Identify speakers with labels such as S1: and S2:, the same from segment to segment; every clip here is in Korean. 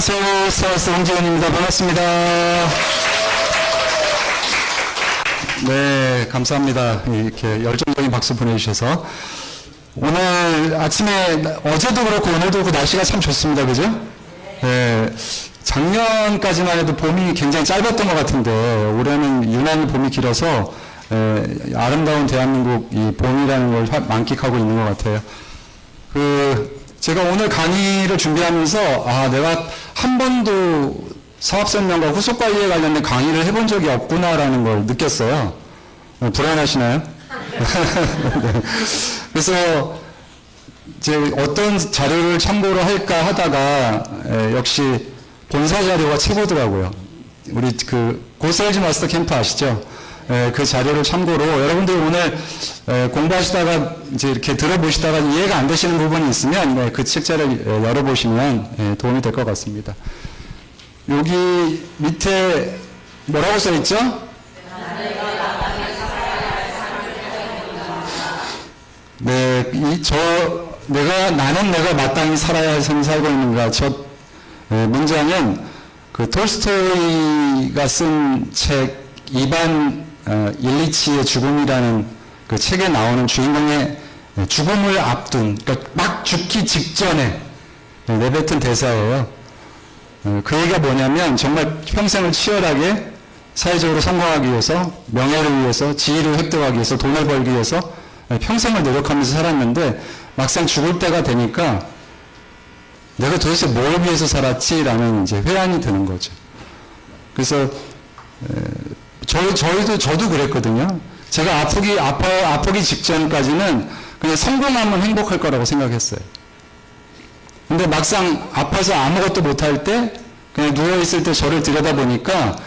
S1: 안녕하세요. 스타일리스트 홍지원입니다. 반갑습니다. 네, 감사합니다. 이렇게 열정적인 박수 보내주셔서. 오늘 아침에, 어제도 그렇고 오늘도 그렇고 날씨가 참 좋습니다. 그죠? 네, 작년까지만 해도 봄이 굉장히 짧았던 것 같은데, 올해는 유난히 봄이 길어서, 아름다운 대한민국 이 봄이라는 걸 만끽하고 있는 것 같아요. 제가 오늘 강의를 준비하면서, 내가 한 번도 사업설명과 후속 관리에 관련된 강의를 해본 적이 없구나라는 걸 느꼈어요. 불안하시나요? 네. 그래서 이제 어떤 자료를 참고로 할까 하다가 역시 본사 자료가 최고더라고요. 우리 고세일즈 마스터 캠프 아시죠? 그 자료를 참고로 여러분들 오늘 공부하시다가 이제 이렇게 들어보시다가 이해가 안 되시는 부분이 있으면 그 책자를 열어보시면 도움이 될 것 같습니다. 여기 밑에 뭐라고 써 있죠? 네, 나는 내가 마땅히 살아야 할 삶을 살고 있는가. 문장은 톨스토이가 쓴 책 이반 일리치의 죽음이라는 그 책에 나오는 주인공의 죽음을 앞둔, 그러니까 막 죽기 직전에 내뱉은 대사예요. 그 얘기가 뭐냐면 정말 평생을 치열하게 사회적으로 성공하기 위해서, 명예를 위해서, 지위를 획득하기 위해서, 돈을 벌기 위해서 평생을 노력하면서 살았는데 막상 죽을 때가 되니까 내가 도대체 뭘 위해서 살았지라는 이제 회한이 드는 거죠. 그래서 저도 그랬거든요. 제가 아프기 직전까지는 그냥 성공하면 행복할 거라고 생각했어요. 근데 막상 아파서 아무것도 못할 때, 그냥 누워있을 때 저를 들여다보니까,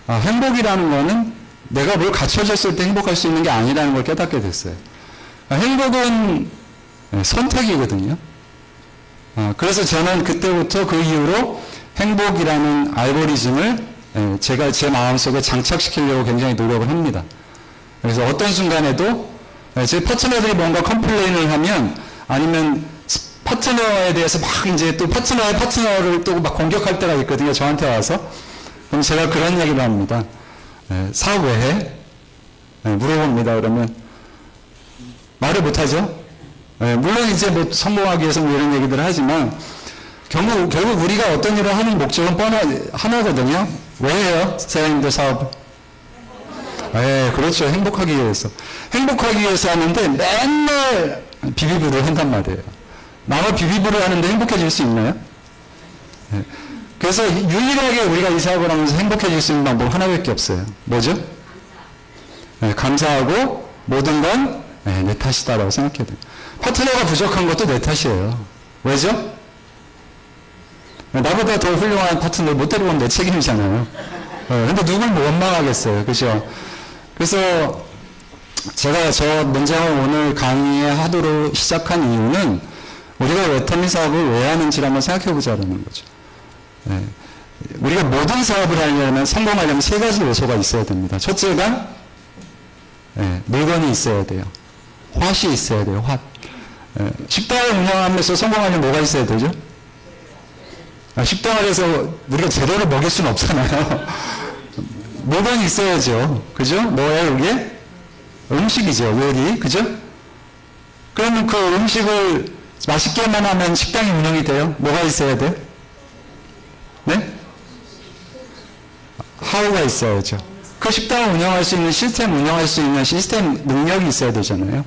S1: 행복이라는 거는 내가 뭘 갖춰졌을 때 행복할 수 있는 게 아니라는 걸 깨닫게 됐어요. 행복은 선택이거든요. 그래서 저는 그때부터 그 이후로 행복이라는 알고리즘을 제가 제 마음속에 장착시키려고 굉장히 노력을 합니다. 그래서 어떤 순간에도 제 파트너들이 뭔가 컴플레인을 하면 아니면 파트너에 대해서 막 이제 또 파트너의 파트너를 또 막 공격할 때가 있거든요. 저한테 와서. 그럼 제가 그런 얘기를 합니다. 사업 왜 해? 물어봅니다. 그러면 말을 못하죠. 물론 이제 뭐 성공하기 위해서 뭐 이런 얘기들을 하지만 결국 우리가 어떤 일을 하는 목적은 하나거든요. 왜 해요? 사장님들 사업. 그렇죠. 행복하기 위해서. 행복하기 위해서 하는데 맨날 비비브를 한단 말이에요. 남을 비비브를 하는데 행복해질 수 있나요? 그래서 유일하게 우리가 이 사업을 하면서 행복해질 수 있는 방법 하나밖에 없어요. 뭐죠? 감사하고 모든 건 내 탓이다라고 생각해야 돼요. 파트너가 부족한 것도 내 탓이에요. 왜죠? 나보다 더 훌륭한 파트너를 못 데려오면 내 책임이잖아요. 근데 누굴 뭐 원망하겠어요. 그죠? 그래서 제가 저 문장을 오늘 강의하도록 시작한 이유는 우리가 외터미 사업을 왜 하는지를 한번 생각해 보자라는 거죠. 우리가 모든 사업을 하려면 성공하려면 세 가지 요소가 있어야 됩니다. 첫째가 물건이 있어야 돼요. 홑이 있어야 돼요. 홑. 식당을 운영하면서 성공하려면 뭐가 있어야 되죠? 식당을 해서 우리가 재료를 먹일 수는 없잖아요. 물건이 있어야죠. 그죠? 뭐예요, 이게? 음식이죠, 요리. 그죠? 그러면 그 음식을 맛있게만 하면 식당이 운영이 돼요? 뭐가 있어야 돼? 네? 하우가 있어야죠. 그 식당을 운영할 수 있는 시스템, 운영할 수 있는 시스템 능력이 있어야 되잖아요.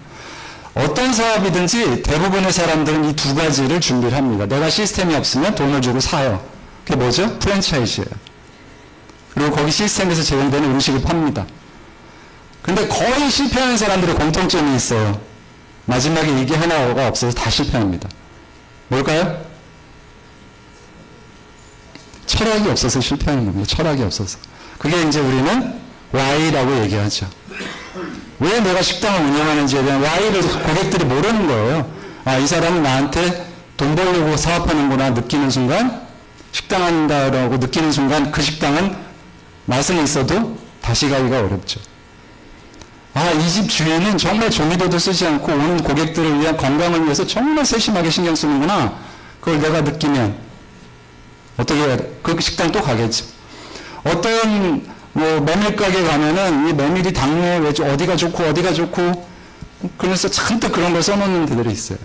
S1: 어떤 사업이든지 대부분의 사람들은 이 두 가지를 준비를 합니다. 내가 시스템이 없으면 돈을 주고 사요. 그게 뭐죠? 프랜차이즈예요. 그리고 거기 시스템에서 제공되는 음식을 팝니다. 근데 거의 실패하는 사람들의 공통점이 있어요. 마지막에 이게 하나가 없어서 다 실패합니다. 뭘까요? 철학이 없어서 실패하는 겁니다. 철학이 없어서. 그게 이제 우리는 Y라고 얘기하죠. 왜 내가 식당을 운영하는지에 대한 Y를 고객들이 모르는 거예요. 이 사람은 나한테 돈 벌려고 사업하는구나 느끼는 순간, 식당 한다라고 느끼는 순간 그 식당은 맛은 있어도 다시 가기가 어렵죠. 이 집 주인은 정말 조미료도 쓰지 않고 오는 고객들을 위한 건강을 위해서 정말 세심하게 신경 쓰는구나. 그걸 내가 느끼면 어떻게, 그 식당 또 가겠죠. 어떤, 뭐, 메밀가게 가면은 이 메밀이 당뇨에 왜, 어디가 좋고, 그러면서 잔뜩 그런 걸 써놓는 데들이 있어요.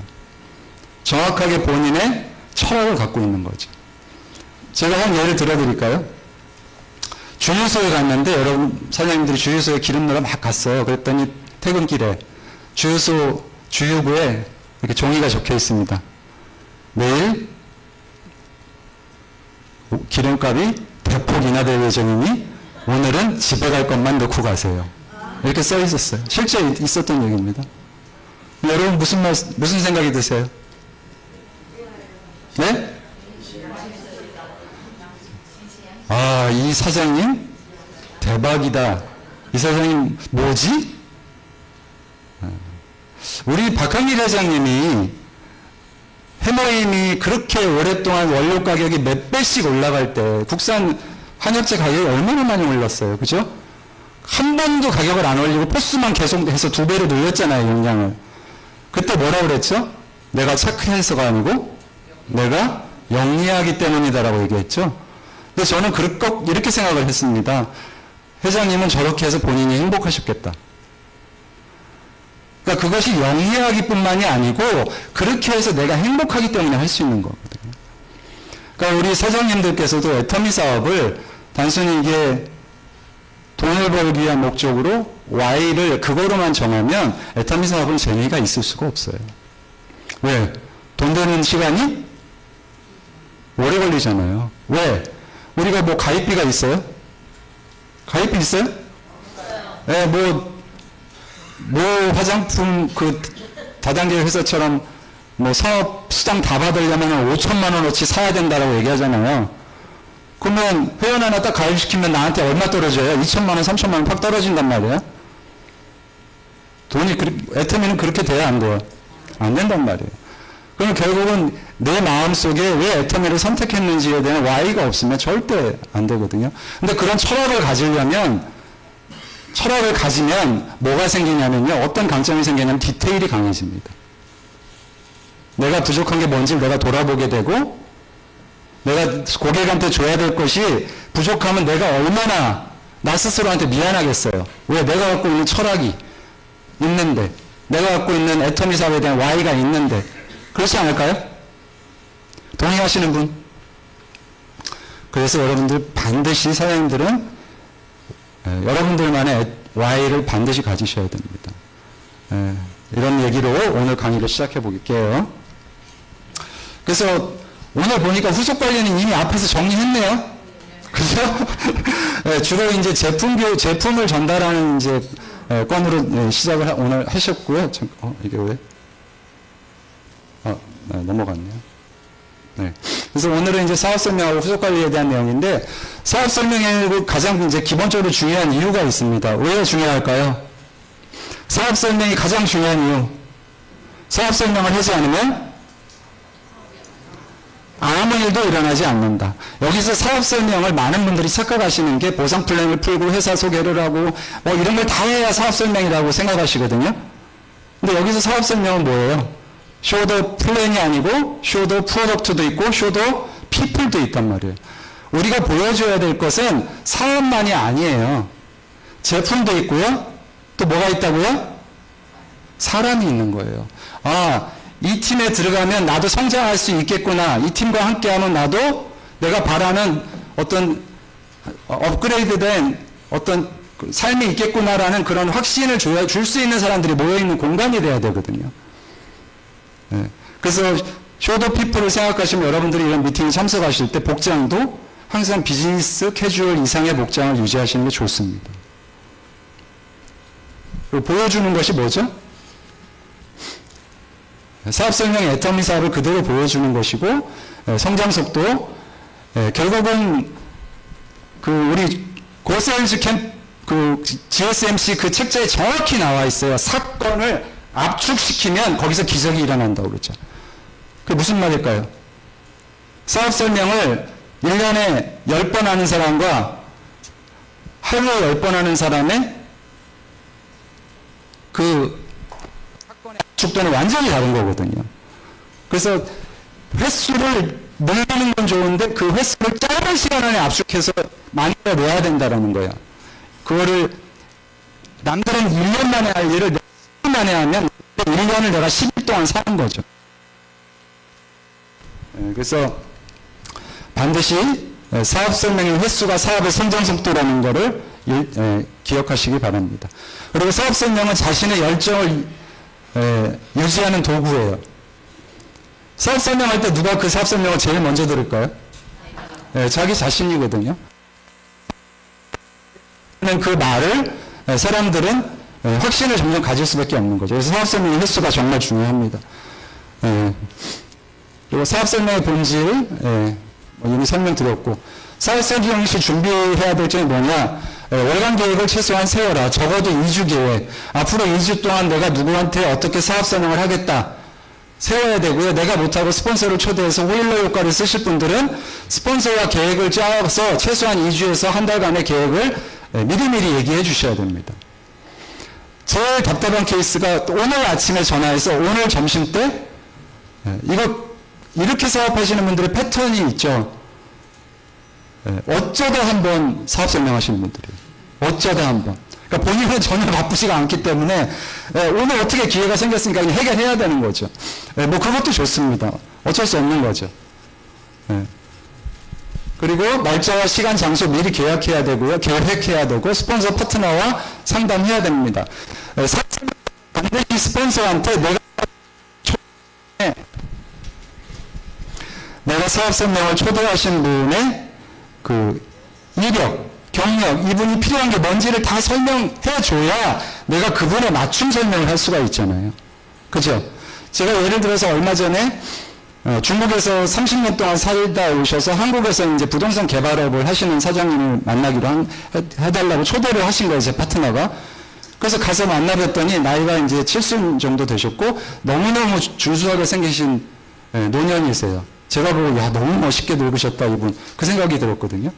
S1: 정확하게 본인의 철학을 갖고 있는 거죠. 제가 한 예를 들어드릴까요? 주유소에 갔는데 여러분 사장님들이 주유소에 기름 넣으러 막 갔어요. 그랬더니 퇴근길에 주유소 주유구에 이렇게 종이가 적혀 있습니다. 내일 기름값이 대폭 인하될 예정이니 오늘은 집에 갈 것만 넣고 가세요. 이렇게 써 있었어요. 실제 있었던 얘기입니다. 여러분 무슨 생각이 드세요? 네? 아, 이 사장님 대박이다. 이 사장님 뭐지? 우리 박항일 회장님이 해머임이 그렇게 오랫동안 원료 가격이 몇 배씩 올라갈 때 국산 한약재 가격이 얼마나 많이 올랐어요. 그죠? 한 번도 가격을 안 올리고 포스만 계속 해서 2배로 늘렸잖아요. 용량을. 그때 뭐라고 그랬죠? 내가 착해서가 아니고 내가 영리하기 때문이다라고 얘기했죠. 근데 저는 꼭 이렇게 생각을 했습니다. 회장님은 저렇게 해서 본인이 행복하셨겠다. 그러니까 그것이 영리하기뿐만이 아니고 그렇게 해서 내가 행복하기 때문에 할 수 있는 거거든요. 그러니까 우리 사장님들께서도 애터미 사업을 단순히 이게 돈을 벌기 위한 목적으로 Y를 그거로만 정하면 애터미 사업은 재미가 있을 수가 없어요. 왜? 돈 되는 시간이 오래 걸리잖아요. 왜? 우리가 뭐 가입비가 있어요? 가입비 있어요? 네, 뭐 화장품 그 다단계 회사처럼 뭐 사업 수당 다 받으려면 5천만 원어치 사야 된다라고 얘기하잖아요. 그러면 회원 하나 딱 가입시키면 나한테 얼마 떨어져요? 2천만 원, 3천만 원 팍 떨어진단 말이에요. 애터미는 그렇게 돼야 안 돼요? 안 된단 말이에요. 그럼 결국은 내 마음속에 왜 애터미를 선택했는지에 대한 Y가 없으면 절대 안 되거든요. 근데 그런 철학을 가지면 뭐가 생기냐면요. 어떤 강점이 생기냐면 디테일이 강해집니다. 내가 부족한 게 뭔지를 내가 돌아보게 되고 내가 고객한테 줘야 될 것이 부족하면 내가 얼마나 나 스스로한테 미안하겠어요. 왜? 내가 갖고 있는 철학이 있는데 내가 갖고 있는 애터미 사업에 대한 Y가 있는데 그렇지 않을까요? 동의하시는 분? 그래서 여러분들 반드시 사장님들은 여러분들만의 Y를 반드시 가지셔야 됩니다. 이런 얘기로 오늘 강의를 시작해 볼게요. 그래서 오늘 보니까 후속 관리는 이미 앞에서 정리했네요. 그죠? 주로 이제 제품을 전달하는 이제 건으로 시작을 오늘 하셨고요. 이게 왜? 넘어갔네요. 네. 그래서 오늘은 이제 사업 설명하고 후속 관리에 대한 내용인데 사업 설명에 가장 이제 기본적으로 중요한 이유가 있습니다. 왜 중요할까요? 사업 설명이 가장 중요한 이유. 사업 설명을 하지 않으면 아무 일도 일어나지 않는다. 여기서 사업 설명을 많은 분들이 착각하시는 게 보상 플랜을 풀고 회사 소개를 하고 뭐 이런 걸 다 해야 사업 설명이라고 생각하시거든요. 근데 여기서 사업 설명은 뭐예요? 쇼더 플랜이 아니고 쇼더 프로덕트도 있고 쇼더 피플도 있단 말이에요. 우리가 보여줘야 될 것은 사업만이 아니에요. 제품도 있고요. 또 뭐가 있다고요? 사람이 있는 거예요. 아, 이 팀에 들어가면 나도 성장할 수 있겠구나. 이 팀과 함께하면 나도 내가 바라는 어떤 업그레이드된 어떤 삶이 있겠구나라는 그런 확신을 줄 수 있는 사람들이 모여있는 공간이 돼야 되거든요. 네. 그래서 쇼더 피플을 생각하시면 여러분들이 이런 미팅에 참석하실 때 복장도 항상 비즈니스 캐주얼 이상의 복장을 유지하시는 게 좋습니다. 그리고 보여주는 것이 뭐죠? 사업 설명의 애터미 사업을 그대로 보여주는 것이고 성장 속도 결국은 그 우리 고세일즈 그 GSMC 그 책자에 정확히 나와 있어요. 사건을 압축시키면 거기서 기적이 일어난다고 그러죠. 그게 무슨 말일까요? 사업 설명을 1년에 10번 하는 사람과 하루에 10번 하는 사람의 그 사건의 압축도는 완전히 다른 거거든요. 그래서 횟수를 늘리는 건 좋은데 그 횟수를 짧은 시간 안에 압축해서 만들어내야 된다라는 거예요. 그거를 남들은 1년 만에 할 일을 10년 만에 하면 1년을 내가 10일 동안 사는 거죠. 그래서 반드시 사업 설명의 횟수가 사업의 성장 속도라는 것을 기억하시기 바랍니다. 그리고 사업 설명은 자신의 열정을 유지하는 도구예요. 사업 설명할 때 누가 그 사업 설명을 제일 먼저 들을까요? 자기 자신이거든요. 그 말을 사람들은 확신을 점점 가질 수밖에 없는 거죠. 그래서 사업 설명의 횟수가 정말 중요합니다. 그리고 사업 설명의 본질, 이미 설명드렸고, 사업 설명 시 준비해야 될 점이 뭐냐? 월간 계획을 최소한 세워라. 적어도 2주 계획. 앞으로 2주 동안 내가 누구한테 어떻게 사업 설명을 하겠다. 세워야 되고요. 내가 못하고 스폰서를 초대해서 호일러 효과를 쓰실 분들은 스폰서와 계획을 짜서 최소한 2주에서 한 달간의 계획을 미리미리 얘기해 주셔야 됩니다. 제일 답답한 케이스가 오늘 아침에 전화해서 오늘 점심 때 이렇게 사업하시는 분들의 패턴이 있죠. 어쩌다 한번 사업 설명하시는 분들이에요. 어쩌다 한번. 그러니까 본인은 전혀 바쁘지가 않기 때문에 오늘 어떻게 기회가 생겼으니까 해결해야 되는 거죠. 뭐 그것도 좋습니다. 어쩔 수 없는 거죠. 그리고 날짜와 시간, 장소 미리 계약해야 되고요. 계획해야 되고 스폰서 파트너와 상담해야 됩니다. 반드시 스폰서한테 내가 사업 설명을 초대하신 분의 그 이력, 경력, 이분이 필요한 게 뭔지를 다 설명해 줘야 내가 그분에 맞춤 설명을 할 수가 있잖아요. 그죠? 제가 예를 들어서 얼마 전에 중국에서 30년 동안 살다 오셔서 한국에서 이제 부동산 개발업을 하시는 사장님을 만나기로 해달라고 초대를 하신 거예요, 제 파트너가. 그래서 가서 만나뵀더니 나이가 이제 70 정도 되셨고 너무너무 준수하게 생기신 노년이세요. 제가 보고 야 너무 멋있게 늙으셨다 이분 그 생각이 들었거든요.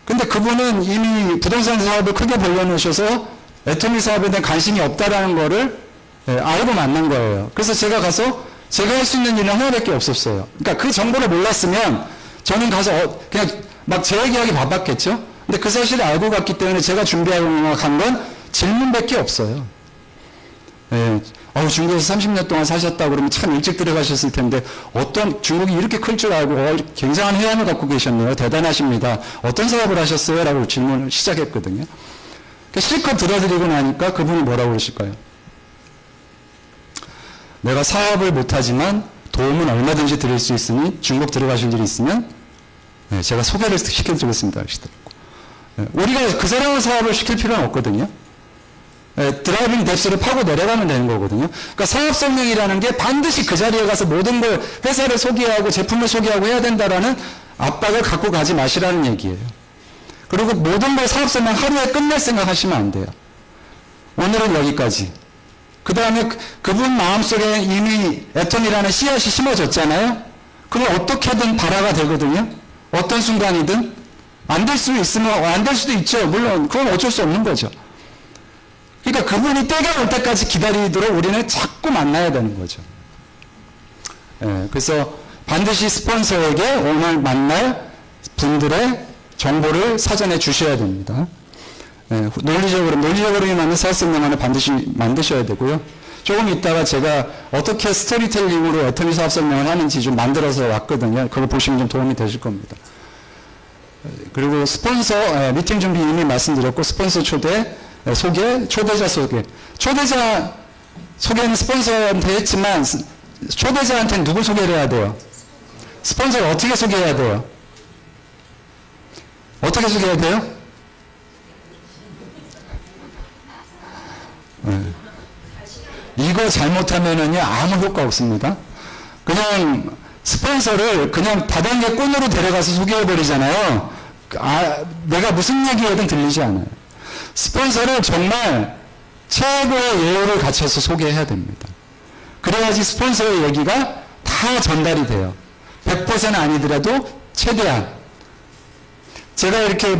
S1: 근데 그분은 이미 부동산 사업을 크게 벌려놓으셔서 애터미 사업에 대한 관심이 없다라는 거를 알고 만난 거예요. 그래서 제가 가서 제가 할 수 있는 일은 하나밖에 없었어요. 그러니까 그 정보를 몰랐으면 저는 가서 그냥 막 제 얘기하기 바빴겠죠. 근데 그 사실을 알고 갔기 때문에 제가 준비하고 간 건 질문밖에 없어요. 중국에서 30년 동안 사셨다고 그러면 참 일찍 들어가셨을 텐데 중국이 이렇게 클 줄 알고 굉장한 해안을 갖고 계셨네요. 대단하십니다. 어떤 사업을 하셨어요? 라고 질문을 시작했거든요. 실컷 들어드리고 나니까 그분이 뭐라고 그러실까요? 내가 사업을 못하지만 도움은 얼마든지 드릴 수 있으니 중국 들어가실 일이 있으면 제가 소개를 시켜드리겠습니다. 하시더라고요. 우리가 그 사람의 사업을 시킬 필요는 없거든요. 드라이빙 뎁스를 파고 내려가면 되는 거거든요. 그러니까 사업 설명이라는 게 반드시 그 자리에 가서 모든 걸 회사를 소개하고 제품을 소개하고 해야 된다라는 압박을 갖고 가지 마시라는 얘기예요. 그리고 모든 걸 사업 설명 하루에 끝낼 생각하시면 안 돼요. 오늘은 여기까지. 그 다음에 그분 마음속에 이미 애텀이라는 씨앗이 심어졌잖아요. 그럼 어떻게든 발화가 되거든요. 어떤 순간이든 안 될 수 있으면 안 될 수도 있죠. 물론 그건 어쩔 수 없는 거죠. 그러니까 그분이 때가 올 때까지 기다리도록 우리는 자꾸 만나야 되는 거죠. 그래서 반드시 스폰서에게 오늘 만날 분들의 정보를 사전에 주셔야 됩니다. 논리적으로 맞는 사업 설명안을 반드시 만드셔야 되고요. 조금 있다가 제가 어떻게 스토리텔링으로 애터미 사업 설명을 하는지 좀 만들어서 왔거든요. 그거 보시면 좀 도움이 되실 겁니다. 그리고 스폰서 미팅 준비 이미 말씀드렸고 스폰서 초대 소개, 초대자 소개. 초대자 소개는 스폰서한테 했지만 초대자한테는 누구 소개를 해야 돼요? 스폰서를 어떻게 소개해야 돼요? 어떻게 소개해야 돼요? 이거 잘못하면은요 아무 효과 없습니다. 그냥 스폰서를 그냥 다단계 꾼으로 데려가서 소개해버리잖아요. 내가 무슨 얘기하든 들리지 않아요. 스폰서를 정말 최고의 예우를 갖춰서 소개해야 됩니다. 그래야지 스폰서의 얘기가 다 전달이 돼요. 100% 아니더라도 최대한. 제가 이렇게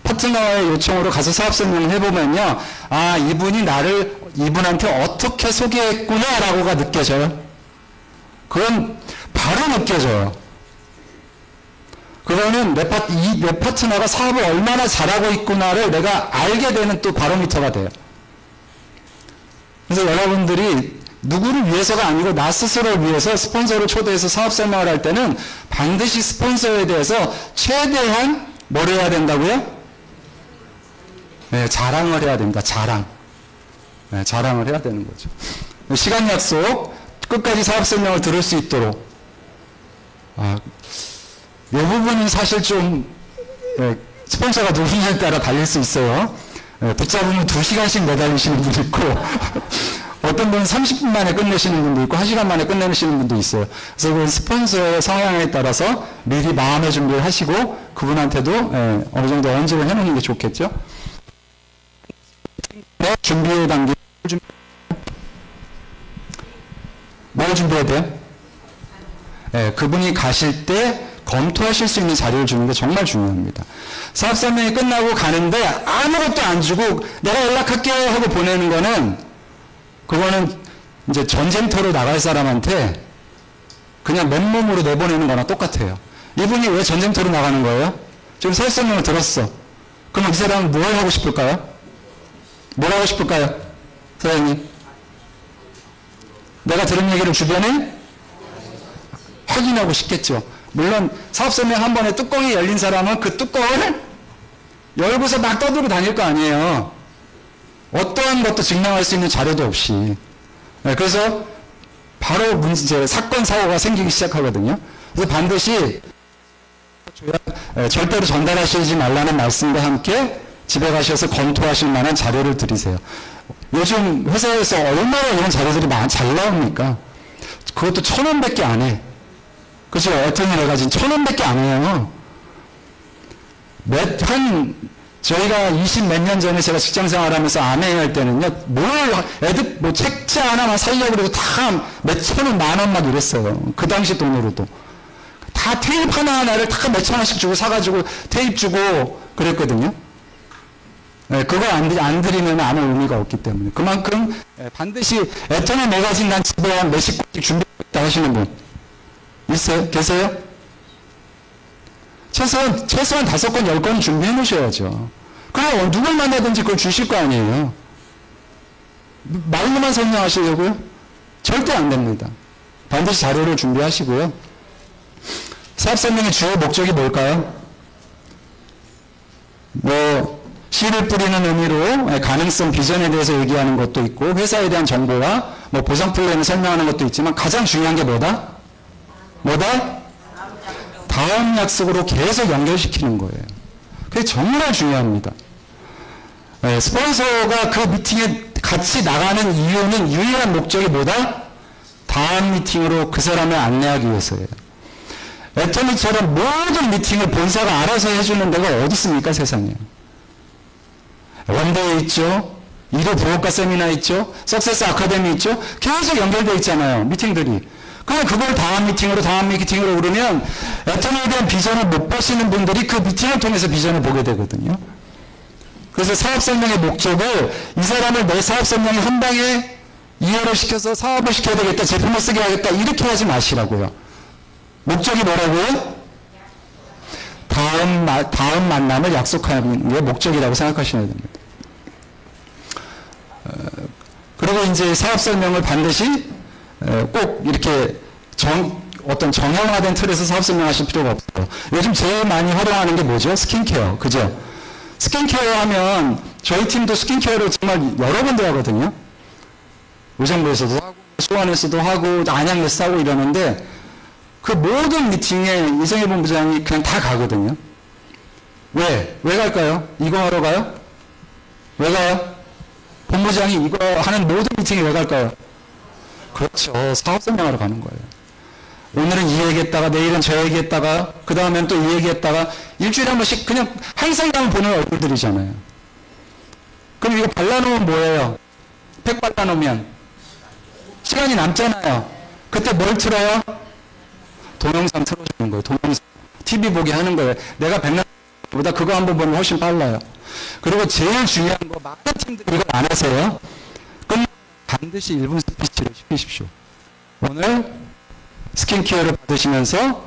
S1: 파트너의 요청으로 가서 사업 설명을 해보면요. 이분이 이분한테 어떻게 소개했구나라고가 느껴져요. 그건 바로 느껴져요. 그러면 내 파트너가 사업을 얼마나 잘하고 있구나를 내가 알게 되는 또 바로미터가 돼요. 그래서 여러분들이 누구를 위해서가 아니고 나 스스로를 위해서 스폰서를 초대해서 사업 설명을 할 때는 반드시 스폰서에 대해서 최대한 뭘 해야 된다고요? 네, 자랑을 해야 됩니다. 자랑. 네, 자랑을 해야 되는 거죠. 시간 약속, 끝까지 사업 설명을 들을 수 있도록. 이 부분은 사실 좀 스폰서가 누구냐에 따라 달릴 수 있어요. 붙잡으면 2시간씩 매달리시는 분도 있고 어떤 분은 30분 만에 끝내시는 분도 있고 1시간 만에 끝내시는 분도 있어요. 그래서 그 스폰서의 성향에 따라서 미리 마음의 준비를 하시고 그분한테도 어느 정도 언급을 해놓는 게 좋겠죠. 준비 단계 뭘 준비해야 돼요? 그분이 가실 때 검토하실 수 있는 자료를 주는 게 정말 중요합니다. 사업 설명이 끝나고 가는데 아무것도 안 주고 내가 연락할게 하고 보내는 거는 그거는 이제 전쟁터로 나갈 사람한테 그냥 맨몸으로 내보내는 거나 똑같아요. 이분이 왜 전쟁터로 나가는 거예요? 지금 사업 설명을 들었어. 그럼 이 사람은 뭘 하고 싶을까요? 뭘 하고 싶을까요? 사장님. 내가 들은 얘기를 주변에 확인하고 싶겠죠. 물론 사업 설명 한 번에 뚜껑이 열린 사람은 그 뚜껑을 열고서 막 떠들고 다닐 거 아니에요. 어떠한 것도 증명할 수 있는 자료도 없이. 그래서 바로 사건 사고가 생기기 시작하거든요. 그래서 반드시 절대로 전달하시지 말라는 말씀과 함께 집에 가셔서 검토하실 만한 자료를 드리세요. 요즘 회사에서 얼마나 이런 자료들이 잘 나옵니까? 그것도 1,000원밖에 안 해. 그죠? 애터미를 가진 1,000원밖에 안 해요. 저희가 20 몇 년 전에 제가 직장 생활하면서 아메 할 때는요, 책자 하나만 살려고 그래도 다 몇천 원, 만 원 막 이랬어요. 그 당시 돈으로도. 다 테이프 하나하나를 다 몇천 원씩 주고 사가지고 테이프 주고 그랬거든요. 그거 안 드리면 아무 의미가 없기 때문에. 그만큼 반드시 애터미 매거진 난 집에 한 몇십 권씩 준비하고 있다 하시는 분. 있어요? 계세요? 최소한 5권, 10권 준비해 놓으셔야죠. 그럼 누굴 만나든지 그걸 주실 거 아니에요. 말로만 설명하시려고요? 절대 안 됩니다. 반드시 자료를 준비하시고요. 사업 설명의 주요 목적이 뭘까요? 씨를 뿌리는 의미로 가능성 비전에 대해서 얘기하는 것도 있고 회사에 대한 정보와 보상 플랜을 설명하는 것도 있지만 가장 중요한 게 뭐다? 다음 약속으로 계속 연결시키는 거예요. 그게 정말 중요합니다. 스폰서가 그 미팅에 같이 나가는 이유는 유일한 목적이 뭐다? 다음 미팅으로 그 사람을 안내하기 위해서예요. 애터미처럼 모든 미팅을 본사가 알아서 해주는 데가 어디 있습니까, 세상에? 원데이 있죠. 1호 부업가 세미나 있죠. 석세스 아카데미 있죠. 계속 연결되어 있잖아요, 미팅들이. 그럼 그걸 다음 미팅으로 그러면 애터미에 대한 비전을 못 보시는 분들이 그 미팅을 통해서 비전을 보게 되거든요. 그래서 사업 설명의 목적을 이 사람을 내 사업 설명에 한 방에 이해를 시켜서 사업을 시켜야 되겠다, 제품을 쓰게 하겠다 이렇게 하지 마시라고요. 목적이 뭐라고요? 다음 만남을 약속하는 게 목적이라고 생각하셔야 됩니다. 그리고 이제 사업 설명을 반드시 꼭 이렇게 어떤 정형화된 틀에서 사업 설명하실 필요가 없어요. 요즘 제일 많이 활용하는 게 뭐죠? 스킨케어. 그죠? 스킨케어 하면 저희 팀도 스킨케어를 정말 여러 군데 하거든요. 의정부에서도 하고 수원에서도 하고 안양에서 하고 이러는데 그 모든 미팅에 이성희 본부장이 그냥 다 가거든요. 왜 갈까요? 이거 하러 가요? 왜 가요? 본부장이 이거 하는 모든 미팅에 왜 갈까요? 그렇죠. 사업 설명하러 가는 거예요. 오늘은 이 얘기했다가 내일은 저 얘기했다가 그 다음엔 또 이 얘기했다가 일주일에 한 번씩 그냥 항상 가면 보는 얼굴들이잖아요. 그럼 이거 발라놓으면 뭐예요? 팩 발라놓으면 시간이 남잖아요. 그때 뭘 틀어요? 동영상 틀어주는 거예요. 동영상. TV 보게 하는 거예요. 내가 백남보다 그거 한번 보면 훨씬 빨라요. 그리고 제일 중요한 거 많은 팀들이 이걸 안 하세요. 끝나면 반드시 1분 스피치를 시키십시오. 오늘 스킨케어를 받으시면서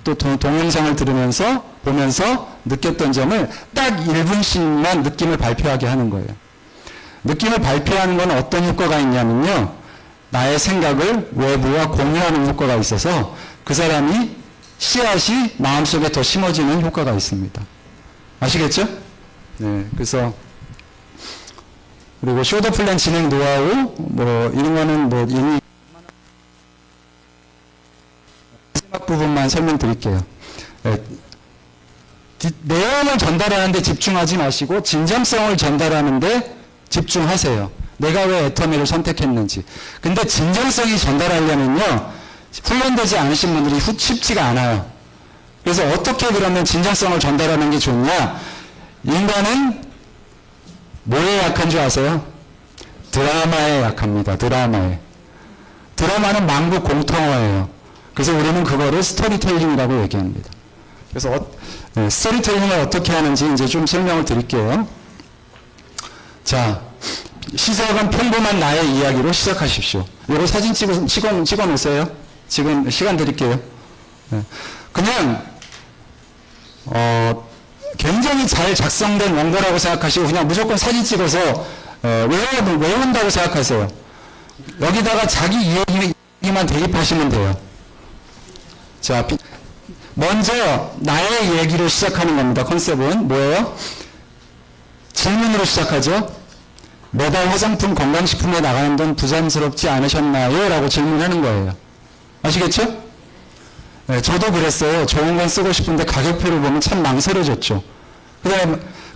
S1: 또 동영상을 들으면서 보면서 느꼈던 점을 딱 1분씩만 느낌을 발표하게 하는 거예요. 느낌을 발표하는 건 어떤 효과가 있냐면요. 나의 생각을 외부와 공유하는 효과가 있어서 그 사람이 씨앗이 마음속에 더 심어지는 효과가 있습니다. 아시겠죠? 네. 그래서 그리고 쇼더 플랜 진행 노하우 뭐 이런 거는 뭐 이미 마지막 부분만 설명드릴게요. 네. 내용을 전달하는데 집중하지 마시고 진정성을 전달하는데 집중하세요. 내가 왜 애터미를 선택했는지. 근데 진정성이 전달하려면요, 훈련되지 않으신 분들이 쉽지가 않아요. 그래서 어떻게 그러면 진정성을 전달하는 게 좋냐? 인간은 뭐에 약한 줄 아세요? 드라마에 약합니다. 드라마에. 드라마는 만국 공통어예요. 그래서 우리는 그거를 스토리텔링이라고 얘기합니다. 그래서 스토리텔링을 어떻게 하는지 이제 좀 설명을 드릴게요. 자, 시작은 평범한 나의 이야기로 시작하십시오. 이거 사진 찍어 놓으세요. 지금 시간 드릴게요. 그냥 굉장히 잘 작성된 원고라고 생각하시고 그냥 무조건 사진 찍어서 외운다고 생각하세요. 여기다가 자기 이야기만 대입하시면 돼요. 자, 먼저 나의 얘기로 시작하는 겁니다. 컨셉은 뭐예요? 질문으로 시작하죠. 매달 화장품 건강식품에 나가는 돈 부담스럽지 않으셨나요? 라고 질문하는 거예요. 아시겠죠? 네, 저도 그랬어요. 좋은 건 쓰고 싶은데 가격표를 보면 참 망설여졌죠.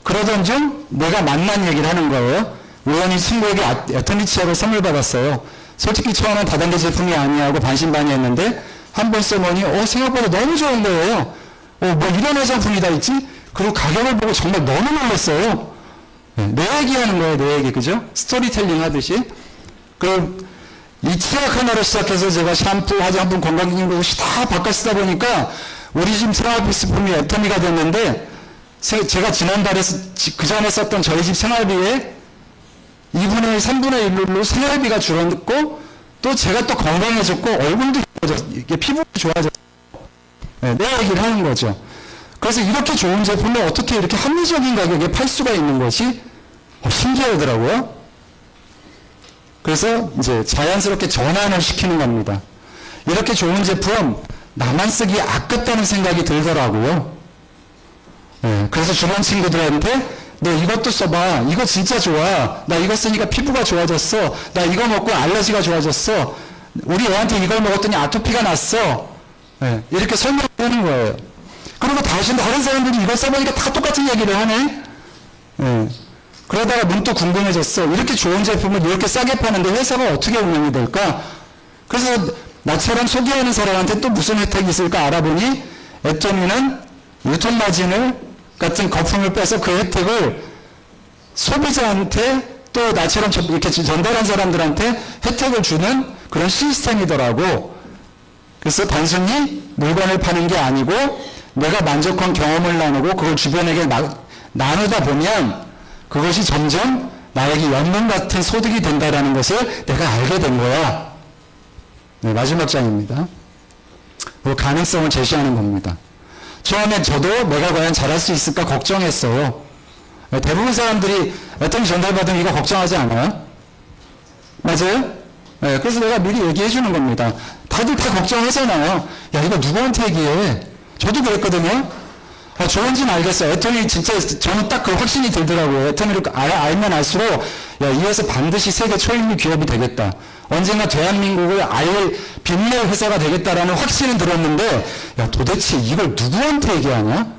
S1: 그러던 중 내가 만난 얘기를 하는 거예요. 우연히 친구에게 애터미 치약을 선물 받았어요. 솔직히 처음엔 다단계 제품이 아니하고 반신반의했는데 한 번 써보니 생각보다 너무 좋은 거예요. 뭐 이런 화장품이 다 있지? 그리고 가격을 보고 정말 너무 놀랐어요. 내 얘기하는 거예요, 내 얘기, 그죠? 스토리텔링 하듯이. 이 치약 하나로 시작해서 제가 샴푸, 화장품, 건강기능식품 다 바꿔 쓰다 보니까 우리 집 생활비스품이 애터미가 됐는데 제가 지난달에 그 전에 썼던 저희 집 생활비에 2분의 1, 3분의 1로 생활비가 줄었고 또 제가 또 건강해졌고 얼굴도 이게 피부도 좋아졌고 내 얘기를 하는 거죠. 그래서 이렇게 좋은 제품을 어떻게 이렇게 합리적인 가격에 팔 수가 있는 것이 신기하더라고요. 그래서 이제 자연스럽게 전환을 시키는 겁니다. 이렇게 좋은 제품 나만 쓰기 아깝다는 생각이 들더라고요. 그래서 주변 친구들한테 너 이것도 써봐. 이거 진짜 좋아. 나 이거 쓰니까 피부가 좋아졌어. 나 이거 먹고 알러지가 좋아졌어. 우리 애한테 이걸 먹었더니 아토피가 났어. 이렇게 설명하는 거예요. 그리고 다른 사람들이 이걸 써보니까 다 똑같은 얘기를 하네. 그러다가 문득 궁금해졌어. 이렇게 좋은 제품을 이렇게 싸게 파는데 회사가 어떻게 운영이 될까? 그래서 나처럼 소개하는 사람한테 또 무슨 혜택이 있을까 알아보니 애터미는 유통마진을 같은 거품을 빼서 그 혜택을 소비자한테 또 나처럼 이렇게 전달한 사람들한테 혜택을 주는 그런 시스템이더라고. 그래서 단순히 물건을 파는 게 아니고 내가 만족한 경험을 나누고 그걸 주변에게 나누다 보면 그것이 점점 나에게 연금 같은 소득이 된다는 것을 내가 알게 된 거야. 네, 마지막 장입니다. 그 가능성을 제시하는 겁니다. 처음엔 저도 내가 과연 잘할 수 있을까 걱정했어요. 대부분 사람들이 애터미 전달받으면 이거 걱정하지 않아요? 맞아요? 그래서 내가 미리 얘기해 주는 겁니다. 다들 다 걱정하잖아요. 야, 이거 누구한테 얘기해? 저도 그랬거든요. 좋은지는 알겠어요. 애터미 진짜 저는 딱 그 확신이 들더라고요. 애터미를 알면 알수록 야, 이 회사 반드시 세계 초일류 기업이 되겠다. 언젠가 대한민국을 알릴 빛낼 회사가 되겠다라는 확신은 들었는데 야, 도대체 이걸 누구한테 얘기하냐?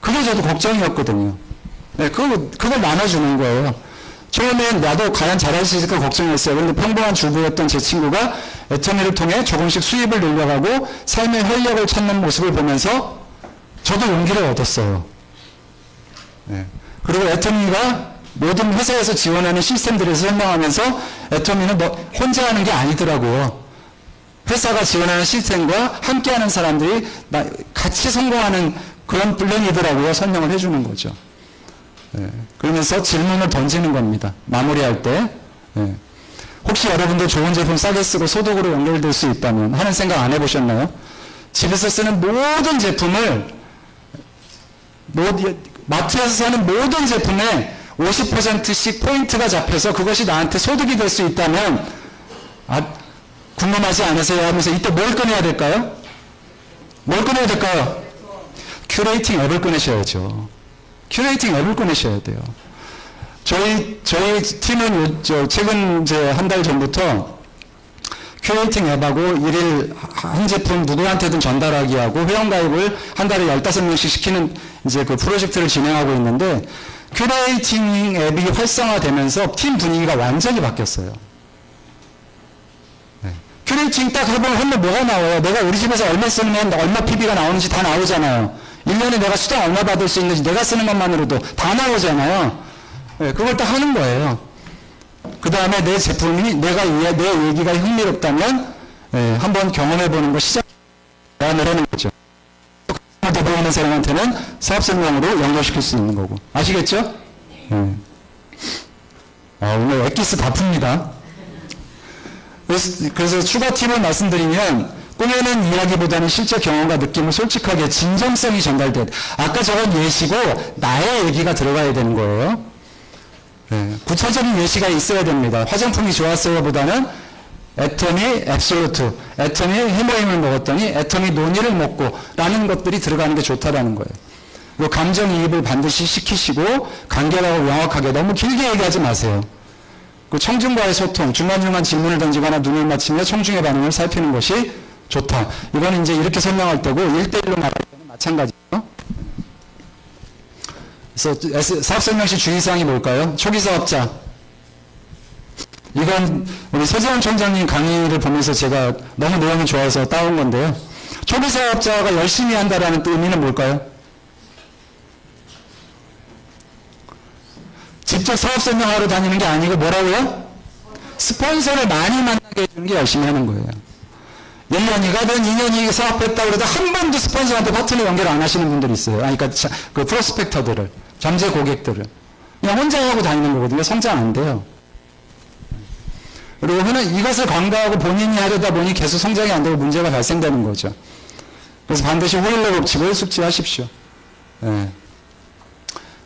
S1: 그게 저도 걱정이었거든요. 그걸 나눠주는 거예요. 처음엔 나도 과연 잘할 수 있을까 걱정했어요. 그런데 평범한 주부였던 제 친구가 애터미를 통해 조금씩 수입을 늘려가고 삶의 활력을 찾는 모습을 보면서 저도 용기를 얻었어요. 그리고 애터미가 모든 회사에서 지원하는 시스템들에서 설명하면서 애터미는 혼자 하는 게 아니더라고요. 회사가 지원하는 시스템과 함께하는 사람들이 같이 성공하는 그런 플랜이더라고요. 설명을 해주는 거죠. 그러면서 질문을 던지는 겁니다. 마무리할 때. 혹시 여러분도 좋은 제품 싸게 쓰고 소득으로 연결될 수 있다면 하는 생각 안 해보셨나요? 집에서 쓰는 모든 제품을 마트에서 사는 모든 제품에 50%씩 포인트가 잡혀서 그것이 나한테 소득이 될 수 있다면 궁금하지 않으세요? 하면서 이때 뭘 꺼내야 될까요? 뭘 꺼내야 될까요? 큐레이팅 앱을 꺼내셔야죠. 큐레이팅 앱을 꺼내셔야 돼요. 저희 팀은 최근 한 달 전부터 큐레이팅 앱하고 일일 한 제품 누구한테든 전달하기 하고 회원가입을 한 달에 15명씩 시키는 이제 그 프로젝트를 진행하고 있는데 큐레이팅 앱이 활성화되면서 팀 분위기가 완전히 바뀌었어요. 네. 큐레이팅 딱 해보면 하면 뭐가 나와요? 내가 우리 집에서 얼마 쓰면 얼마 PB가 나오는지 다 나오잖아요. 1년에 내가 수당 얼마 받을 수 있는지 내가 쓰는 것만으로도 다 나오잖아요. 네, 그걸 딱 하는 거예요. 그 다음에 내 제품이 내 얘기가 흥미롭다면 한번 경험해보는 거 시작을 하는 거죠. 돼 보이는 사람한테는 사업설명으로 연결시킬 수 있는 거고. 아시겠죠? 오늘 엑기스 다 풉니다. 그래서 추가 팁을 말씀드리면 꾸며낸 이야기보다는 실제 경험과 느낌을 솔직하게 진정성이 전달된 아까 저건 예시고 나의 얘기가 들어가야 되는 거예요. 구체적인 예시가 있어야 됩니다. 화장품이 좋았어요 보다는 애터미 앱솔루트, 애터미 해머임을 먹었더니 애터미 논이를 먹고 라는 것들이 들어가는 게 좋다라는 거예요. 그리고 감정이입을 반드시 시키시고 간결하고 명확하게 너무 길게 얘기하지 마세요. 그 청중과의 소통, 중간중간 질문을 던지거나 눈을 맞추며 청중의 반응을 살피는 것이 좋다. 이건 이제 이렇게 설명할 때고 1대1로 말할 때는 마찬가지죠. 그래서 사업설명시 주의사항이 뭘까요? 초기 사업자. 이건 우리 서재원 총장님 강의를 보면서 제가 너무 내용이 좋아서 따온 건데요. 초기 사업자가 열심히 한다라는 의미는 뭘까요? 직접 사업 설명하러 다니는 게 아니고 뭐라고요? 스폰서를 많이 만나게 해주는 게 열심히 하는 거예요. 1년이 가든 2년이 사업했다고 해도 한 번도 스폰서한테 파트너 연결 안 하시는 분들이 있어요. 그러니까 그 프로스펙터들을, 잠재 고객들을. 그냥 혼자 하고 다니는 거거든요. 성장 안 돼요. 그리고 이것을 광고하고 본인이 하려다 보니 계속 성장이 안 되고 문제가 발생되는 거죠. 그래서 반드시 호일러 법칙을 숙지하십시오.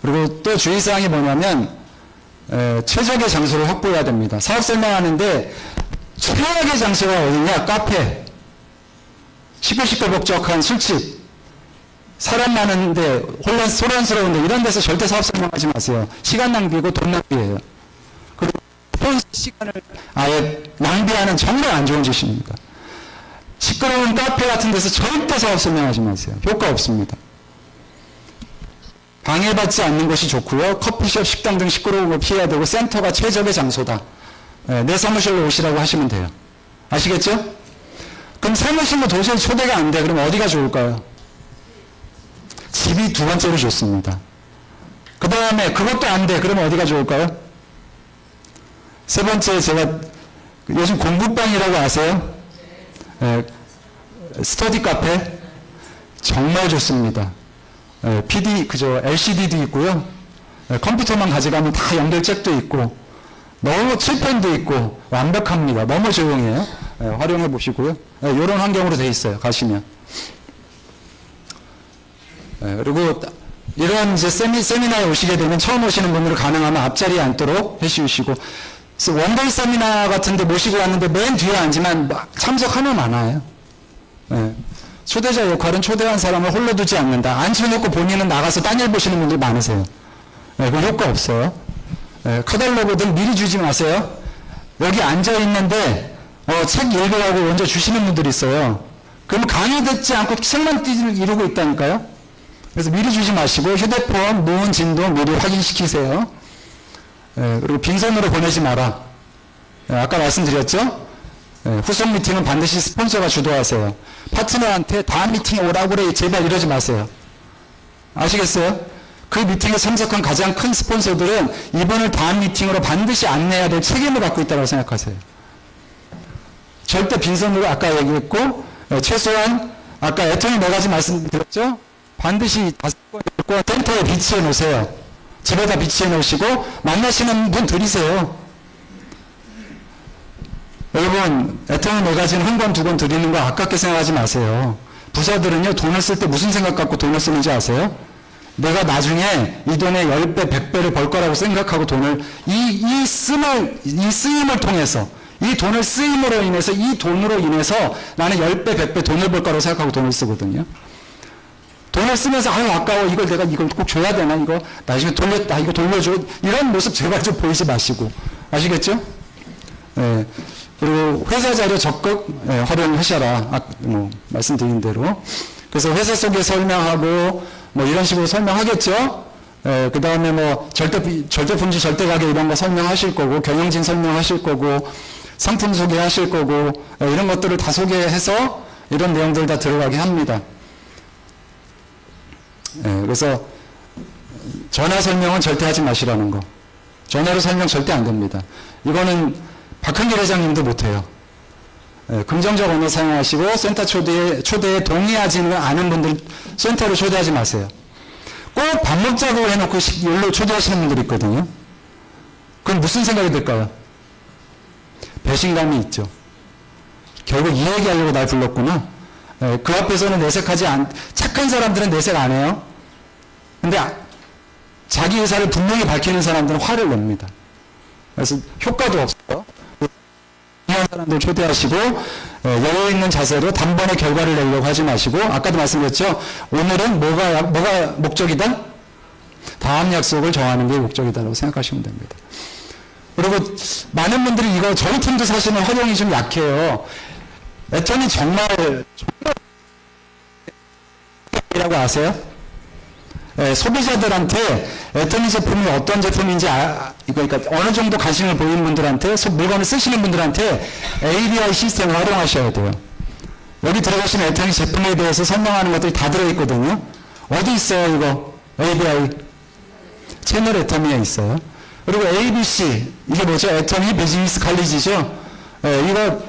S1: 그리고 또 주의사항이 뭐냐면 최적의 장소를 확보해야 됩니다. 사업 설명하는데 최악의 장소가 어디냐? 카페, 시끌시끌벅적한 술집, 사람 많은데 소란스러운데 이런 데서 절대 사업 설명하지 마세요. 시간 낭비고 돈 낭비예요. 그리고 시간을 아예 낭비하는 정말 안 좋은 짓입니다. 시끄러운 카페 같은 데서 절대 사업 설명하지 마세요. 효과 없습니다. 방해받지 않는 것이 좋고요. 커피숍, 식당 등 시끄러운 걸 피해야 되고 센터가 최적의 장소다. 내 사무실로 오시라고 하시면 돼요. 아시겠죠? 그럼 사무실로 도저히 초대가 안 돼. 그럼 어디가 좋을까요? 집이 두 번째로 좋습니다. 그 다음에 그것도 안 돼. 그러면 어디가 좋을까요? 세 번째 제가 요즘 공부방이라고 아세요? 스터디 카페 정말 좋습니다. LCD도 있고요. 컴퓨터만 가져가면 다 연결잭도 있고 너무 칠펜도 있고 완벽합니다. 너무 조용해요. 활용해 보시고요. 이런 환경으로 되어 있어요. 가시면. 그리고 이런 이제 세미나에 오시게 되면 처음 오시는 분들은 가능하면 앞자리에 앉도록 해주시고 원데이 세미나 같은데 모시고 왔는데 맨 뒤에 앉으면 참석하면 많아요. 초대자 역할은 초대한 사람을 홀로 두지 않는다. 앉혀놓고 본인은 나가서 딴 일 보시는 분들 많으세요. 그건 효과 없어요. 카탈로그든 미리 주지 마세요. 여기 앉아있는데 책 읽으라고 먼저 주시는 분들이 있어요. 그러면 강의 듣지 않고 책만 이루고 있다니까요. 그래서 미리 주지 마시고 휴대폰 노은 진도 미리 확인시키세요. 그리고 빈손으로 보내지 마라. 아까 말씀드렸죠? 후속 미팅은 반드시 스폰서가 주도하세요. 파트너한테 다음 미팅에 오라고 그래 제발 이러지 마세요. 아시겠어요? 그 미팅에 참석한 가장 큰 스폰서들은 이번을 다음 미팅으로 반드시 안내해야 될 책임을 갖고 있다고 생각하세요. 절대 빈손으로 아까 얘기했고 최소한 아까 애터미 4가지 말씀드렸죠? 반드시 5권, 10권 센터에 비치해 놓으세요. 집에다 비치해 놓으시고 만나시는 분 들이세요. 여러분, 애터미 매거진 한 권, 두 권 드리는 거 아깝게 생각하지 마세요. 부자들은요, 돈을 쓸 때 무슨 생각 갖고 돈을 쓰는지 아세요? 내가 나중에 이 돈의 10배, 100배를 벌 거라고 생각하고 돈을, 이 쓰임을 통해서, 이 돈을 쓰임으로 인해서, 이 돈으로 인해서 나는 10배, 100배 돈을 벌 거라고 생각하고 돈을 쓰거든요. 돈을 쓰면서, 아유, 아까워. 내가 이걸 꼭 줘야 되나? 나중에 이거 돌려줘. 이런 모습 제발 좀 보이지 마시고. 아시겠죠? 예. 그리고 회사 자료 적극 활용하셔라. 말씀드린 대로. 그래서 회사 속에 설명하고, 이런 식으로 설명하겠죠? 그 다음에 절대품질, 절대가격 이런 거 설명하실 거고, 경영진 설명하실 거고, 상품 소개하실 거고, 이런 것들을 다 소개해서 이런 내용들 다 들어가게 합니다. 그래서 전화 설명은 절대 하지 마시라는 거. 전화로 설명 절대 안 됩니다. 이거는 박한길 회장님도 못해요. 긍정적 언어 사용하시고 센터 초대에 동의하지는 않은 분들 센터로 초대하지 마세요. 꼭 밥 먹자고 해놓고 일로 초대하시는 분들이 있거든요. 그럼 무슨 생각이 들까요? 배신감이 있죠. 결국 이 얘기하려고 날 불렀구나. 그 앞에서는 착한 사람들은 내색 안 해요. 근데 자기 의사를 분명히 밝히는 사람들은 화를 냅니다. 그래서 효과도 없어요. 이런 사람들 초대하시고 여유 있는 자세로 단번에 결과를 내려고 하지 마시고, 아까도 말씀드렸죠. 오늘은 뭐가 목적이다? 다음 약속을 정하는 게 목적이다라고 생각하시면 됩니다. 그리고 많은 분들이 저희 팀도 사실은 활용이 좀 약해요. 애터미 정말 이라고 아세요? 소비자들한테 애터미 제품이 어떤 제품인지 그러니까 어느 정도 관심을 보이는 분들한테, 물건을 쓰시는 분들한테 ABI 시스템을 활용하셔야 돼요. 여기 들어가시면 애터미 제품에 대해서 설명하는 것들이 다 들어있거든요. 어디 있어요, 이거? ABI 채널 애터미에 있어요. 그리고 ABC, 이게 뭐죠? 애터미 비즈니스 칼리지죠. 이거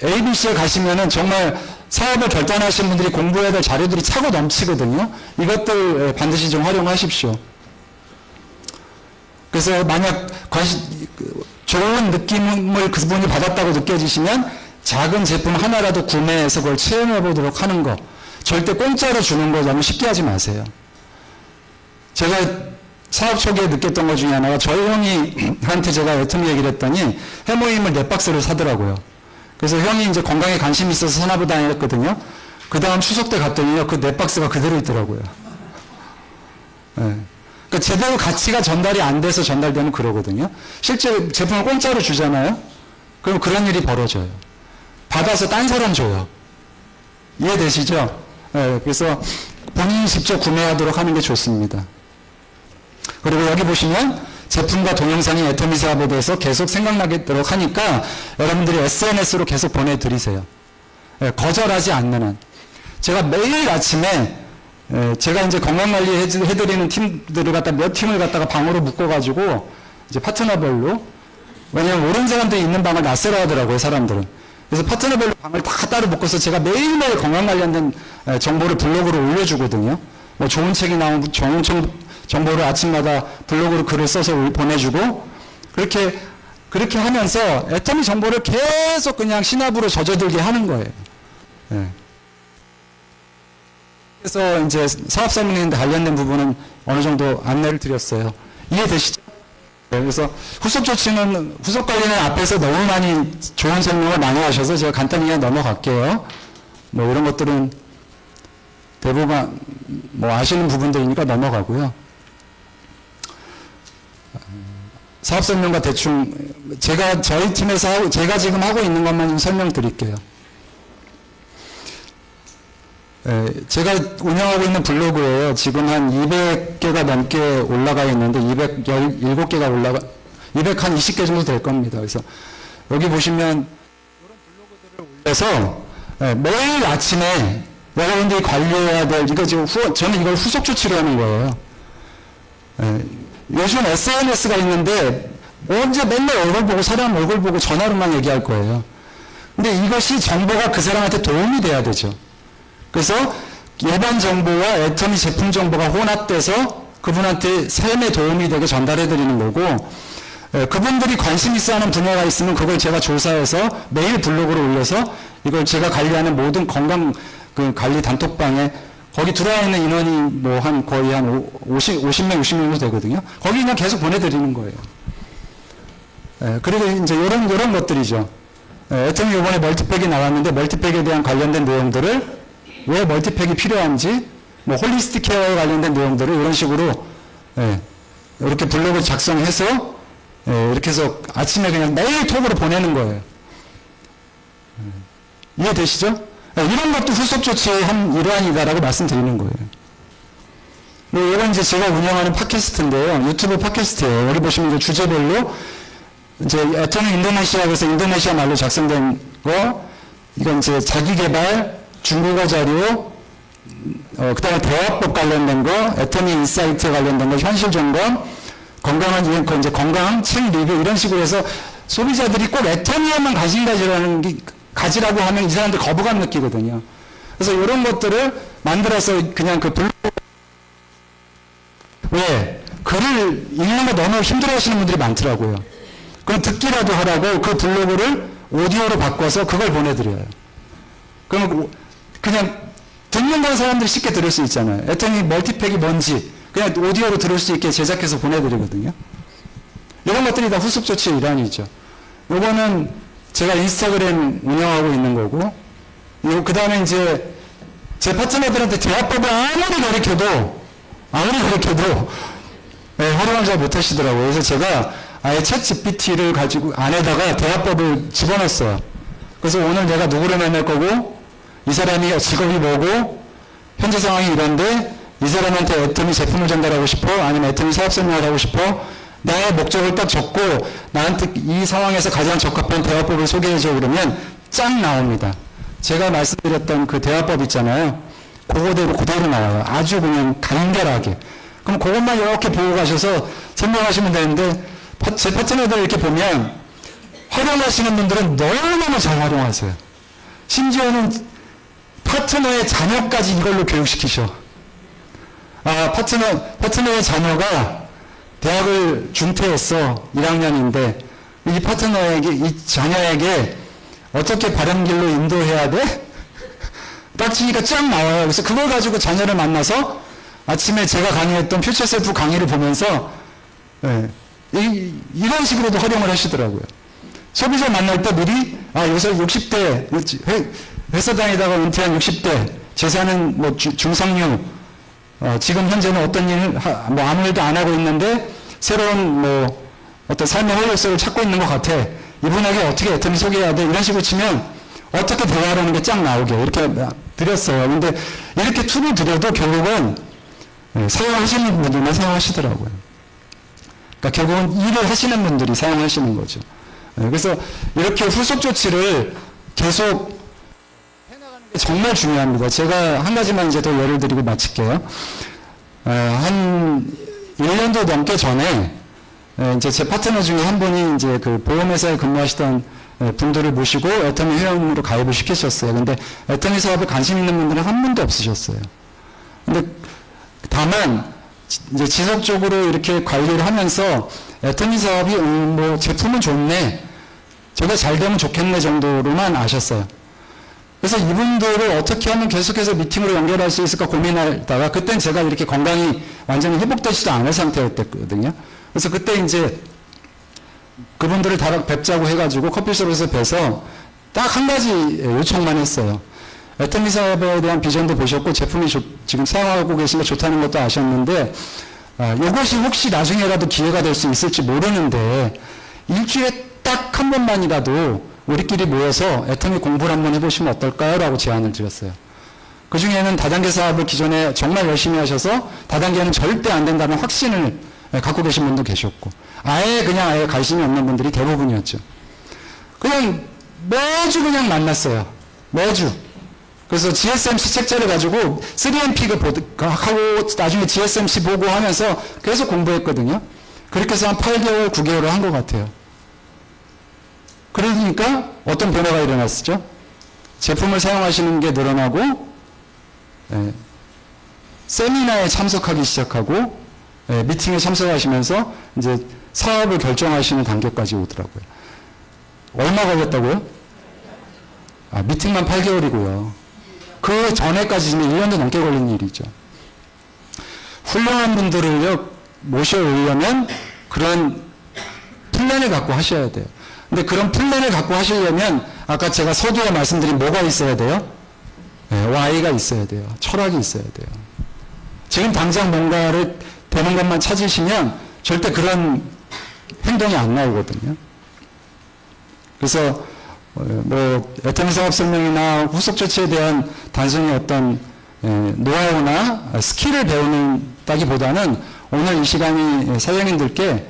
S1: ABC에 가시면은 정말 사업을 결단하시는 분들이 공부해야 될 자료들이 차고 넘치거든요. 이것들 반드시 좀 활용하십시오. 그래서 만약 좋은 느낌을 그분이 받았다고 느껴지시면 작은 제품 하나라도 구매해서 그걸 체험해 보도록 하는 거. 절대 공짜로 주는 거 너무 쉽게 하지 마세요. 제가 사업 초기에 느꼈던 것 중에 하나가, 저희 형이한테 제가 애터미 얘기를 했더니 해모임을 4박스를 사더라고요. 그래서 형이 이제 건강에 관심이 있어서 사나보다 했거든요. 그 다음 추석 때 갔더니요, 그 4박스가 그대로 있더라고요. 그러니까 제대로 가치가 전달이 안 돼서 전달되면 그러거든요. 실제 제품을 공짜로 주잖아요. 그럼 그런 일이 벌어져요. 받아서 딴 사람 줘요. 이해되시죠? 그래서 본인이 직접 구매하도록 하는 게 좋습니다. 그리고 여기 보시면 제품과 동영상이 애터미 사업에 대해서 계속 생각나도록 하니까 여러분들이 SNS로 계속 보내드리세요. 거절하지 않는 한. 제가 매일 아침에 제가 이제 건강관리 해드리는 팀들을 몇 팀을 갖다가 방으로 묶어가지고 이제 파트너별로, 왜냐면 모르는 사람들이 있는 방을 낯설어 하더라고요, 사람들은. 그래서 파트너별로 방을 다 따로 묶어서 제가 매일매일 건강 관련된 정보를 블로그로 올려주거든요. 좋은 책이 나오면 좋은 정보를 아침마다 블로그로 글을 써서 보내주고, 그렇게 하면서 애터미 정보를 계속 그냥 신압으로 젖어들게 하는 거예요. 그래서 이제 사업 설명에 관련된 부분은 어느 정도 안내를 드렸어요. 이해되시죠? 그래서 후속 관리는 앞에서 너무 많이 좋은 설명을 많이 하셔서 제가 간단히 그냥 넘어갈게요. 이런 것들은 대부분 아시는 부분들이니까 넘어가고요. 사업 설명과 대충 저희 팀에서 제가 지금 하고 있는 것만 좀 설명드릴게요. 제가 운영하고 있는 블로그에요. 지금 한 200개가 넘게 올라가 있는데 217개가 220개 정도 될 겁니다. 그래서 여기 보시면 이런 블로그들을 올려서 매일 아침에 여러분들이 관리해야 될, 저는 이걸 후속 조치로 하는 거예요. 요즘 SNS가 있는데 언제 맨날 얼굴 보고, 사람 얼굴 보고 전화로만 얘기할 거예요. 근데 이것이 정보가 그 사람한테 도움이 돼야 되죠. 그래서 일반 정보와 애터미 제품 정보가 혼합돼서 그분한테 삶에 도움이 되게 전달해 드리는 거고, 그분들이 관심 있어 하는 분야가 있으면 그걸 제가 조사해서 매일 블로그로 올려서 이걸 제가 관리하는 모든 건강 그 관리 단톡방에 거기 들어와 있는 인원이 뭐 한 거의 한 50명, 60명 정도 되거든요. 거기 그냥 계속 보내드리는 거예요. 그리고 이제 이런 것들이죠. 애터미 이번에 멀티팩이 나왔는데 멀티팩에 대한 관련된 내용들을 왜 멀티팩이 필요한지 뭐 홀리스틱 케어에 관련된 내용들을 이런 식으로 이렇게 블로그 작성해서 이렇게 해서 아침에 그냥 매일 톡으로 보내는 거예요. 이해되시죠? 이런 것도 후속 조치의 한 일환이다라고 말씀드리는 거예요. 이건 이제 제가 운영하는 팟캐스트인데요. 유튜브 팟캐스트예요. 여기 보시면 이제 주제별로 이제 애터미 인도네시아에서 인도네시아 말로 작성된 거, 이건 이제 자기개발, 중국어 자료, 그 다음에 대화법 관련된 거, 애터미 인사이트 관련된 거, 현실 점검, 건강한 이제 건강, 책 리뷰 이런 식으로 해서 소비자들이 꼭 애터미에만 관심 가지라고 하면 이 사람들 거부감 느끼거든요. 그래서 이런 것들을 만들어서 그냥 그 블로그 왜 글을 읽는 거 너무 힘들어 하시는 분들이 많더라고요. 그럼 듣기라도 하라고 그 블로그를 오디오로 바꿔서 그걸 보내드려요. 그러면 그냥 듣는 건 사람들이 쉽게 들을 수 있잖아요. 애터미 멀티팩이 뭔지 그냥 오디오로 들을 수 있게 제작해서 보내드리거든요. 이런 것들이 다 후속 조치의 일환이죠. 요거는 제가 인스타그램 운영하고 있는 거고, 그 다음에 이제 제 파트너들한테 대화법을 아무리 가르쳐도 활용을 잘 못하시더라고요. 그래서 제가 아예 챗 GPT를 가지고 안에다가 대화법을 집어넣었어요. 그래서 오늘 내가 누구를 만날 거고, 이 사람이 직업이 뭐고, 현재 상황이 이런데, 이 사람한테 애터미 제품을 전달하고 싶어? 아니면 애터미 사업 설명을 하고 싶어? 나의 목적을 딱 적고, 나한테 이 상황에서 가장 적합한 대화법을 소개해줘 그러면 쫙 나옵니다. 제가 말씀드렸던 그 대화법 있잖아요. 그대로 나와요. 아주 그냥 간결하게. 그럼 그것만 이렇게 보고 가셔서 설명하시면 되는데, 제 파트너들 이렇게 보면 활용하시는 분들은 너무너무 잘 활용하세요. 심지어는 파트너의 자녀까지 이걸로 교육시키셔. 파트너의 자녀가 대학을 중퇴했어. 1학년인데 이 파트너에게, 이 자녀에게 어떻게 바른 길로 인도해야 돼? 딱 치니까 쫙 나와요. 그래서 그걸 가지고 자녀를 만나서 아침에 제가 강의했던 퓨처셀프 강의를 보면서 이런 식으로도 활용을 하시더라고요. 소비자 만날 때 미리 요새 60대 회사 다니다가 은퇴한 60대 재산은 뭐 중상류 지금 현재는 어떤 일 뭐 아무 일도 안 하고 있는데 새로운 뭐 어떤 삶의 활력소를 찾고 있는 것 같아. 이분에게 어떻게 애터미 소개해야 돼? 이런 식으로 치면 어떻게 대화하는 게 쫙 나오게 이렇게 드렸어요. 근데 이렇게 툴을 드려도 결국은 사용하시는 분들만 사용하시더라고요. 그러니까 결국은 일을 하시는 분들이 사용하시는 거죠. 그래서 이렇게 후속 조치를 계속 해나가는 게 정말 중요합니다. 제가 한 가지만 이제 더 예를 드리고 마칠게요. 한 1년도 넘게 전에 이제 제 파트너 중에 한 분이 이제 그 보험회사에 근무하시던 분들을 모시고 애터미 회원으로 가입을 시키셨어요. 근데 애터미 사업에 관심 있는 분들은 한 분도 없으셨어요. 근데 다만 이제 지속적으로 이렇게 관리를 하면서 애터미 사업이 뭐 제품은 좋네, 저게 잘 되면 좋겠네 정도로만 아셨어요. 그래서 이분들을 어떻게 하면 계속해서 미팅으로 연결할 수 있을까 고민하다가 그땐 제가 이렇게 건강이 완전히 회복되지도 않은 상태였거든요. 그래서 그때 이제 그분들을 다 뵙자고 해가지고 커피숍에서 뵈서 딱 한 가지 요청만 했어요. 애터미 사업에 대한 비전도 보셨고 제품이 지금 사용하고 계신 게 좋다는 것도 아셨는데 이것이 혹시 나중에라도 기회가 될 수 있을지 모르는데 일주일에 딱 한 번만이라도 우리끼리 모여서 애터미 공부를 한번 해보시면 어떨까요? 라고 제안을 드렸어요. 그 중에는 다단계 사업을 기존에 정말 열심히 하셔서 다단계는 절대 안 된다는 확신을 갖고 계신 분도 계셨고 아예 관심이 없는 분들이 대부분이었죠. 그냥 매주 그냥 만났어요. 매주. 그래서 GSMC 책자를 가지고 3MP 하고 나중에 GSMC 보고 하면서 계속 공부했거든요. 그렇게 해서 한 8개월, 9개월을 한 것 같아요. 그러니까 어떤 변화가 일어났죠? 제품을 사용하시는 게 늘어나고 세미나에 참석하기 시작하고 미팅에 참석하시면서 이제 사업을 결정하시는 단계까지 오더라고요. 얼마 걸렸다고요? 미팅만 8개월이고요. 그 전에까지 지금 1년도 넘게 걸린 일이죠. 훌륭한 분들을요, 모셔오려면 그런 플랜을 갖고 하셔야 돼요. 근데 그런 플랜을 갖고 하시려면 아까 제가 서두에 말씀드린 뭐가 있어야 돼요? Y가 있어야 돼요. 철학이 있어야 돼요. 지금 당장 뭔가를 되는 것만 찾으시면 절대 그런 행동이 안 나오거든요. 그래서 애터미 사업 설명이나 후속 조치에 대한 단순히 어떤 노하우나 스킬을 배우는다기보다는 오늘 이 시간이 사장님들께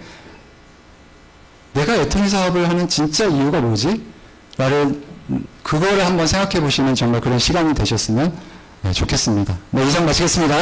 S1: 내가 애터미 사업을 하는 진짜 이유가 뭐지? 라를 그거를 한번 생각해 보시는 정말 그런 시간이 되셨으면 좋겠습니다. 네, 이상 마치겠습니다.